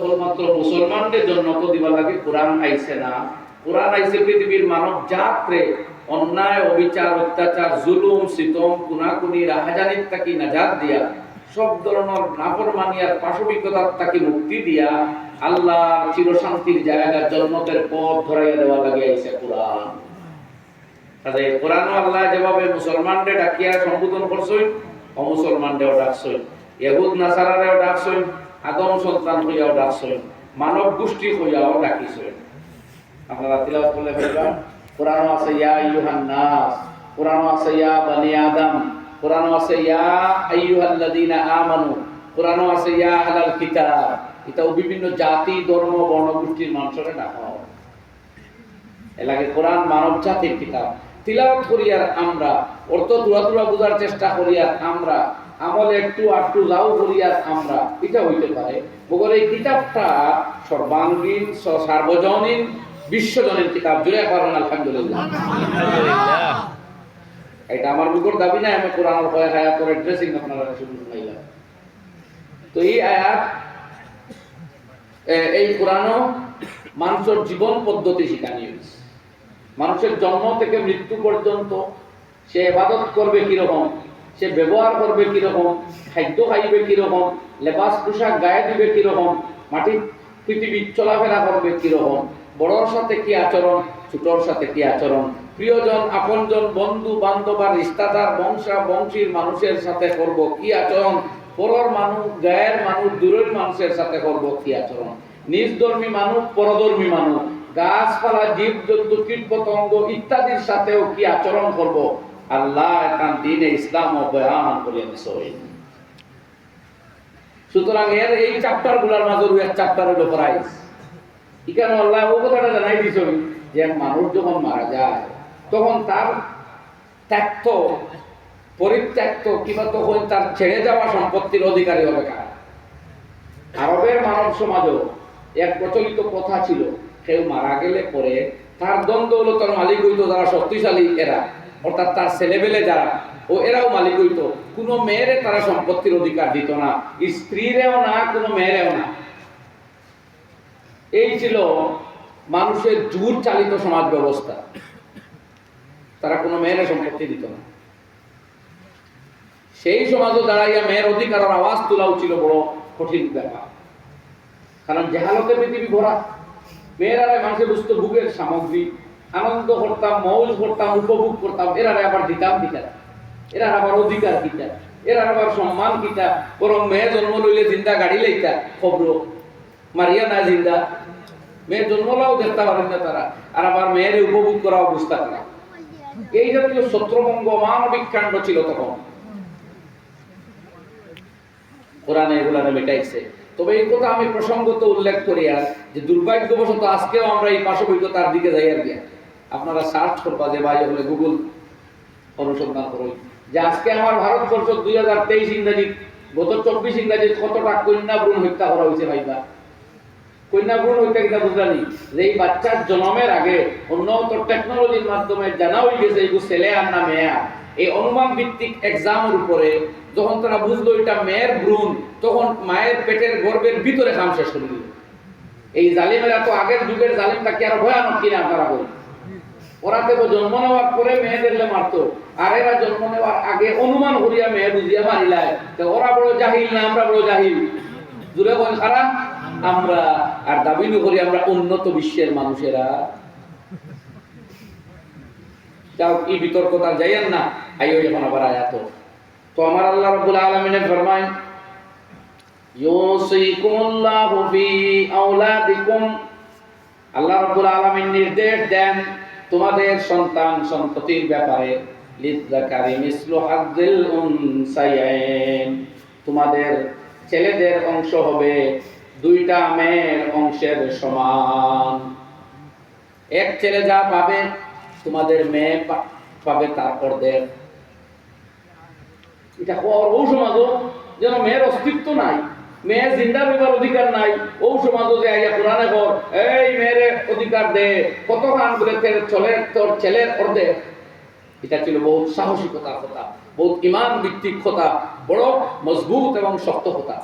কেবলমাত্র মুসলমানদের জন্য তো দিবা লাগে কোরআন আইছে না। কোরআন আইছে পৃথিবীর মানব জাতরে অন্যায় অবিচার অত্যাচার জুলুম সিতম কুনাকুনি রাহাজানির তাকি নাজাত দিয়া সব ধরনের নাফরমানি আর পাশবিকতার তাকে মুক্তি দিয়া আল্লাহর চিরশান্তির জায়গা জান্নাতের পথ ধরাইয়া দেওয়া লাগে আইছে কোরআন। তাহলে কোরআন আল্লাহ যেভাবে মুসলমানদের ডাকিয়া সম্বোধন করছেন অমুসলমানদেরও ডাকছেন, ইহুদ নাসারারেও ডাকছেন, আদম সন্তান হইয়াও ডাকছেন, মানব গোষ্ঠী হইয়াও ডাকিছেন। আপনারা তিলাওয়াত করলে বলবেন কোরআন আছে ইয়া আইয়ুহান নাস, কোরআন আছে ইয়া বনি আদম, কোরআন আছে ইয়া আইয়ুহাল্লাযীনা আমানু, কোরআন আছে ইয়া আহলাল কিতাব। এটাও বিভিন্ন জাতি ধর্ম বর্ণ গোষ্ঠীর মানুষের ডাকা হয়। এলাকে কোরআন মানব জাতির কিতাব। তিলাওয়াত করি আর আমরা, অর্থ দুরা দুরা বোঝার চেষ্টা করি আর আমরা, আমলে একটু আটটু যাও করি আর আমরা, এটা হইতে পারে। বগর এই কিতাবটা সর্বাঙ্গীন সার্বজনীন বিশ্বজনীন কিতাব। জুড়ে পারেন আলহামদুলিল্লাহ। এটা আমার মুখের দাবি না, আমি কোরআনের ভয় হায়া করে ড্রেসিং আপনারা শুরু করলাম। তো এই আয়াত এই কোরআনও মানুষের জীবন পদ্ধতি শিখানি হয়েছে। মানুষের জন্ম থেকে মৃত্যু পর্যন্ত সে ইবাদত করবে কিরকম, সে ব্যবহার করবে কিরকম, খাদ্য খাইবে কিরকম, লেবাস পোশাক গায়ে দিবে কিরকম, মাটি পৃথিবী চলাফেরা করবে কিরকম, বড়র সাথে কি আচরণ, ছোটর সাথে কি আচরণ, প্রিয়জন আপনজন বন্ধু বান্ধব আর রিশতাদার বংশা বংশীর মানুষের সাথে করব কি আচরণ, পরর মানুষ গায়ের মানুষ দূরের মানুষের সাথে করব কি আচরণ, নিজধর্মী মানুষ পরধর্মী মানুষ গাছপালা জীব জন্তু কীট পতঙ্গ ইত্যাদির সাথেও কি আচরণ করব, আল্লাহ তার দ্বীনে ইসলাম ও বয়ান করে দিয়েছেন। সুতরাং এর এই চ্যাপ্টার গুলার মাঝে এক চ্যাপ্টার হলো প্রাইস। এখানে আল্লাহ ও কথাটা জানাই দিয়েছেন যে মানুষ যখন মারা যায় তখন তার ত্যাক্ত পরিত্যক্ত কিংবা তখন তার ছেড়ে যাওয়া সম্পত্তির অধিকারী হবে কারা। আরবের মানব সমাজও এক প্রচলিত কথা ছিল, কেউ মারা গেলে পরে তার দ্বন্দ্ব হলো তার মালিক হইতো যারা শক্তিশালী এরা, অর্থাৎ তার ছেলেবেলে যারা ও এরাও মালিক হইতো। কোনো মেয়েরে তারা সম্পত্তির অধিকার দিত না, স্ত্রীরেও না, কোনো মেয়েরেও না। এই ছিল মানুষের জোর চালিত সমাজ ব্যবস্থা। তারা কোনো মেয়ের সম্পত্তি দিত না। সেই সমাজও দাঁড়াইয়া মেয়ের অধিকারের আওয়াজ তোলাও ছিল বড় কঠিন ব্যাপার। কারণ জাহালতে পৃথিবী ভরা, মেয়েরা মানুষের বুঝতো ভোগের সামগ্রী, আনন্দ করতাম, মৌজ করতাম, উপভোগ করতাম, এরা আবার দিতাম দিতাম, এরা আবার অধিকার কিতা, এরা আবার সম্মান কিতা, বরং মেয়ে জন্ম লইলে জিন্দা গাড়ি লইতা, খবর মারিয়া না জিন্দা, মেয়ের জন্মলাও দেখতে পারেন না তারা, আর আবার মেয়ের উপভোগ করা অবস্থা করা। এই জাতীয় ছত্রভঙ্গ মানবিক কাণ্ড ছিল তখন। কোরআনে এগুলা মেটাইছে। তবে এই কথা আমি প্রসঙ্গত উল্লেখ করি আর যে দুর্ভাগ্যবশত আজকেও আমরা এই পাশবিকতার দিকে যাই আর গিয়া। আপনারা সার্চ করবা যে ভাই হলে গুগল অনুসন্ধান করুন যে আজকে আমার ভারতবর্ষ 2023 ইংরেজি গত 24 ইংরেজি কতটা কন্যা ভ্রূণ হত্যা করা হয়েছে ভাইবা। কন্যা ভ্রূণ হত্যা কিনা বুঝলানি যে এই বাচ্চার জন্মের আগে উন্নত টেকনোলজির মাধ্যমে জানা হয়ে গেছে এইগুলো ছেলে আর না মেয়ে। এই অনুমান ভিত্তিক এক্সামের উপরে যখন তারা বুঝলো এটা মেয়ের ভ্রূণ, তখন মায়ের পেটের গর্ভের ভিতরে কাম শেষ করে দিল। এই জালিমেরা তো আগের যুগের জালিমটা কি আর ভয়ানক কিনা আপনারা বলি। ওরা তো জন্ম নেওয়ার পরে মেয়েদেরলে মারতো, আর এরা জন্ম নেওয়ার আগে অনুমান করিয়া মেয়ে বুঝিয়া মারিলায়। তো ওরা বড় জাহিল না আমরা বড় জাহিল? জুড়ে বল খারাপ আমরা, আর দাবি করি আমরা উন্নত বিশ্বের মানুষেরা। যাও এই বিতর্কতা যাইয়েন না, আইও এখন আবার আয়াত। তো আমার আল্লাহ রাব্বুল আলামিন ফরমায় ইউসিকুমুল্লাহু ফি আওলাদিকুম, আল্লাহ রাব্বুল আলামিন নির্দেশ দেন তোমাদের সন্তান সন্ততির ব্যাপারে, লিযযাকারি মিসলু হাযযিল উনসায়াইন, তোমাদের ছেলেদের অংশ হবে দুইটা মেয়ের অংশের সমান। এক ছেলে যা পাবে তোমাদের মেয়ে পাবে তার অর্ধেক। এটা ও সমাজও যেন মেয়ের অস্তিত্ব নাই, মেয়ে জিন্দা হইবার অধিকার নাই। ও সমাজও যে আইয়া কোরআনে বল এই মেয়ের অধিকার দে, কত গান বলে চলে তোর ছেলের অর্ধেক। এটা ছিল বহুত সাহসিকতার কথা, বহুত ইমান ভিত্তিক কথা, বড় মজবুত এবং শক্ত কথা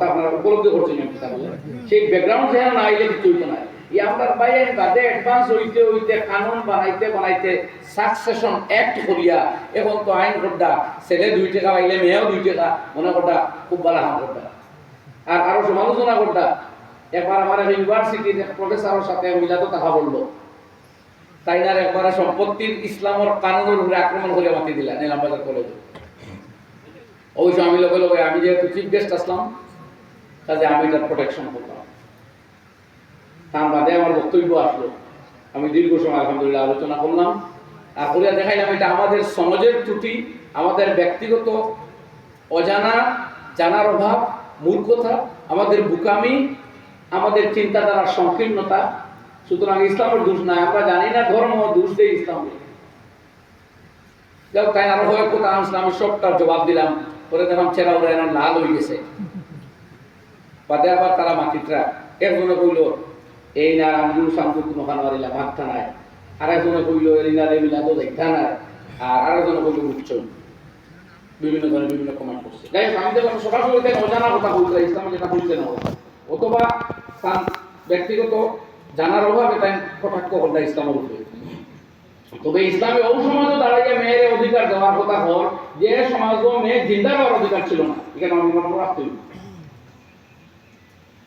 আপনারা উপলব্ধি করছেন কথা বলে। সেই ব্যাকগ্রাউন্ড যেন না আইলে কিছু হইতো না। এই আপনার বাইরে বাদে অ্যাডভান্স হইতে হইতে কানুন বানাইতে সাকসেশন অ্যাক্ট করিয়া এখন তো আইন করদা ছেলে 2 টাকা পাইলে মেয়েও 2 টাকা মনে করদা খুব ভালো হাম করদা। আর আরো সমালোচনা করদা। একবার আমার ইউনিভার্সিটির প্রফেসরের সাথে মিলাতো কথা বললো, তাই না একবার সম্পত্তির ইসলামের কানুনের উপরে আক্রমণ করে মাতি দিলা নিলামবাজার কলেজে। অবশ্য আমি লগে আমি যেহেতু চিফ গেস্ট আসলাম, কাজে আমি তার প্রোটেকশন করলাম। তার বাদে আমার বক্তব্য আসলো, আমি দীর্ঘ সময় আলহামদুলিল্লাহ আলোচনা করলাম। আর করিয়া দেখাইলাম এটা আমাদের সমাজের ত্রুটি, আমাদের ব্যক্তিগত অজানা জানার অভাব, মূর্খতা, আমাদের বুকামি, আমাদের চিন্তাধারার সংকীর্ণতা। সুতরাং ইসলামের দোষ নাই, আমরা জানি না ধর্ম দোষ দেয় ইসলাম। যাও তাই আরো হয় কোথা আমি সবটার জবাব দিলাম, পরে দেখলাম ছেড়া ওরা এনার লাল হয়ে গেছে। বাদে আবার তারা মাটিটা একজনে কইল এই না আমজুর সামজুর কোনো খানোয়ারিলা ভাগটা নাই, আর একজনে কইল এই না রে মিলা তো দেখা নাই, আর আরেকজনে কইল বুঝছই। বিভিন্ন ধরনের বিভিন্ন কমেন্ট করছে। যাই হোক আমি যখন সরাসরি অজানা কথা বলতে ইসলামে যেটা বলতে না, অথবা তার ব্যক্তিগত জানার অভাবে তাই কটাক্ষ করতে ইসলামের উপরে। তবে ইসলামে ওই সমাজও দাঁড়াইয়া মেয়ের অধিকার দেওয়ার কথা হল যে সমাজও মেয়ে জিন্দা হওয়ার অধিকার ছিল না, এখানে আমি মনে রাখতে হইব।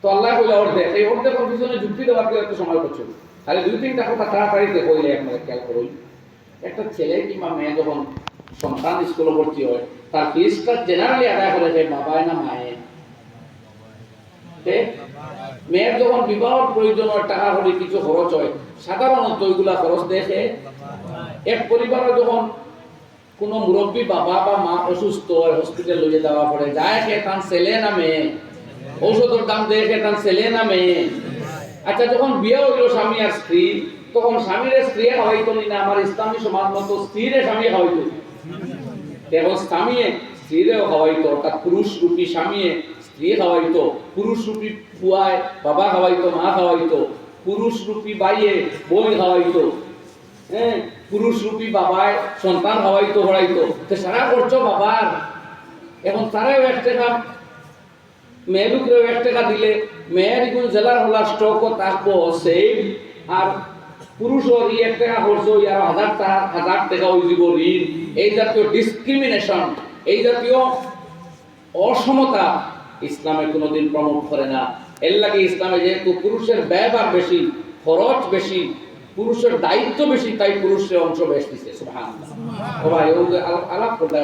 তো আল্লাহ কইলা অর্ধেক, এই অর্ধেকের পিছনে যুক্তি দেওয়ার কি একটা সময় করছিল। তাহলে 2-3টা কথা তাড়াতাড়িতে কইলে আপনারা খেয়াল করুন। একটা ছেলে কিংবা মেয়ে যখন সন্তান স্কুলে ভর্তি হয়, তার ফিসটা জেনারেলি আদায় করে যে বাবায় না মায়ে। মেয়ের যখন বিবাহের প্রয়োজন হয়, টাকা করে কিছু খরচ হয়, সাধারণত ওইগুলা খরচ দেখে এক পরিবারে যখন কোনো মুরব্বী বাবা বা মা অসুস্থ হয়, হসপিটাল লইয়ে যাওয়া পড়ে, যায় সে তার ছেলে না মেয়ে, ঔষধের দাম দেখে তার ছেলে না মেয়ে। আচ্ছা যখন বিয়ে হইল স্বামী আর স্ত্রী, তখন স্বামীর স্ত্রী খাওয়াইতো না, আমার ইসলামী সমাজ মতো স্ত্রীরে স্বামী খাওয়াইতো। এখন স্বামী স্ত্রীরেও খাওয়াইতো, অর্থাৎ পুরুষ রূপী স্বামী স্ত্রী খাওয়াইতো, পুরুষ রূপী ফুয়ায় বাবা খাওয়াইতো, মা খাওয়াইতো, পুরুষ রূপী বাইয়ে বই খাওয়াইতো, হ্যাঁ, পুরুষ রূপী বাবায় সন্তান খাওয়াইতো পড়াইতো। তো সারা করছো বাবার। এখন তারাও 1 টাকা মেয়েরুকেও 1 টাকা দিলে মেয়ের কোন জেলার হলা স্টক থাকবো সেই, আর পুরুষের 1 টাকা খরচ আর 1000 টাকা ওই দিব ঋণ। এই জাতীয় ডিসক্রিমিনেশন, এই জাতীয় অসমতা ইসলামে কোনোদিন প্রমোট করে না। এর লাগে ইসলামে যেহেতু পুরুষের ব্যয়ভার বেশি, খরচ বেশি, পুরুষের দায়িত্ব বেশি, তাই পুরুষের অংশ বেশি দিচ্ছে। সুবহানাল্লাহ। আলাপ করতে